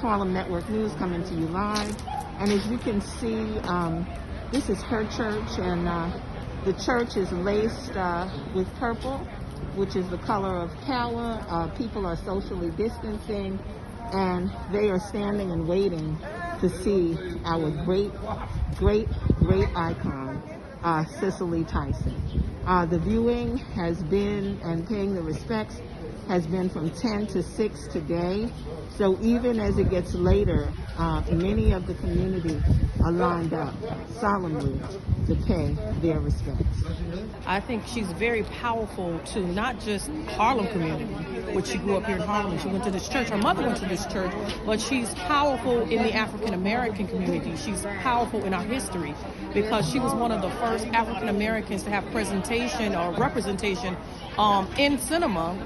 Harlem Network News coming to you live. And as you can see, this is her church, and the church is laced with purple, which is the color of power. People are socially distancing, and they are standing and waiting to see our great icon, Cicely Tyson. The viewing has been, and paying the respects, has been from 10 to 6 today. So even as it gets later, many of the community are lined up solemnly to pay their respects. I think she's very powerful to not just Harlem community, which she grew up here in Harlem. She went to this church. Her mother went to this church, but she's powerful in the African American community. She's powerful in our history because she was one of the first African Americans to have presentation or representation in cinema.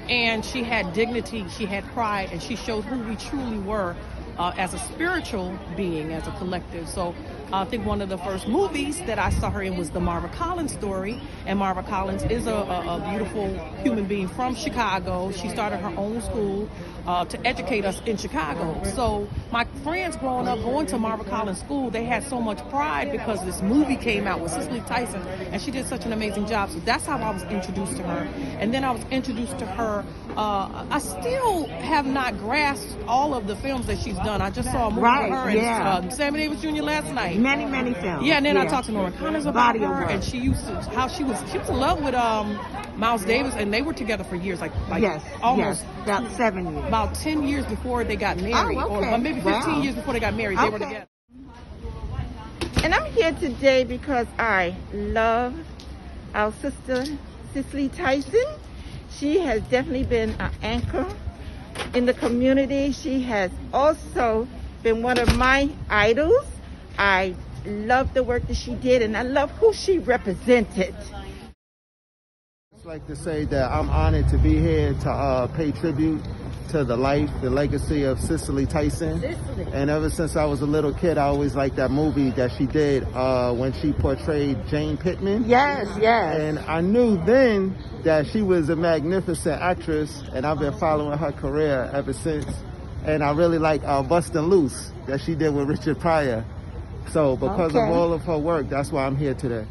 And she had dignity, she had pride, and she showed who we truly were as a spiritual being, as a collective. So I think one of the first movies that I saw her in was the Marva Collins story. And Marva Collins is a beautiful human being from Chicago. She started her own school to educate us in Chicago. So my friends growing up going to Marva Collins school, they had so much pride because this movie came out with Cicely Tyson, and she did such an amazing job. So that's how I was introduced to her. And then I was introduced to her. I still have not grasped all of the films that she's done. I just saw a movie with her and Sammy Davis Jr. last night. Many films. Yeah, and then I talked to Nora Connors about her, and she used to, how she was in love with Miles Davis, and they were together for years, almost about 7 years. About 10 years before they got married, or maybe 15 years before they got married, they were together. And I'm here today because I love our sister, Cicely Tyson. She has definitely been an anchor in the community. She has also been one of my idols. I love the work that she did, and I love who she represented. I'd like to say that I'm honored to be here to pay tribute to the life, the legacy of Cicely Tyson. And ever since I was a little kid, I always liked that movie that she did when she portrayed Jane Pittman. Yes. And I knew then that she was a magnificent actress, and I've been following her career ever since. And I really like Bustin' Loose that she did with Richard Pryor. So because of all of her work, that's why I'm here today.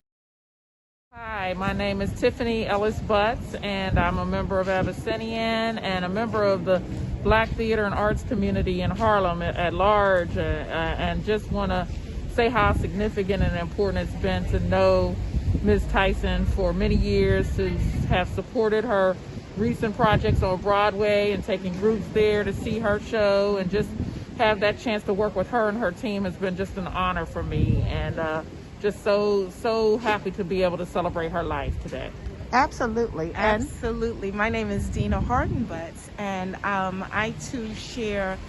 Hi, my name is Tiffany Ellis Butts, and I'm a member of Abyssinian and a member of the Black theater and arts community in Harlem at large, and just want to say how significant and important it's been to know Ms. Tyson for many years, to have supported her recent projects on Broadway and taking groups there to see her show, and just have that chance to work with her and her team has been just an honor for me, and just so happy to be able to celebrate her life today. Absolutely. Absolutely. My name is Dina Hardenbutts, and I too share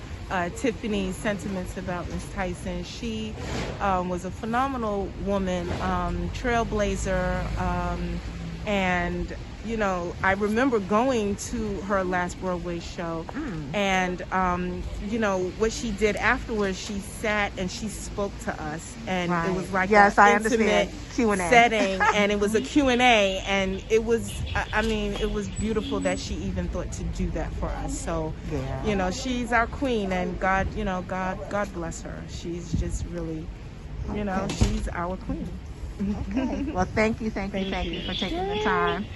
Tiffany's sentiments about Ms. Tyson. She was a phenomenal woman, trailblazer, and you know, I remember going to her last Broadway show, and you know, what she did afterwards, she sat and she spoke to us, and it was like an I intimate Q&A setting, and it was a Q&A, and it was, I mean, it was beautiful that she even thought to do that for us. So, you know, she's our queen, and God, you know, God bless her. She's just really, you know, she's our queen. Okay. Well, thank you for taking the time.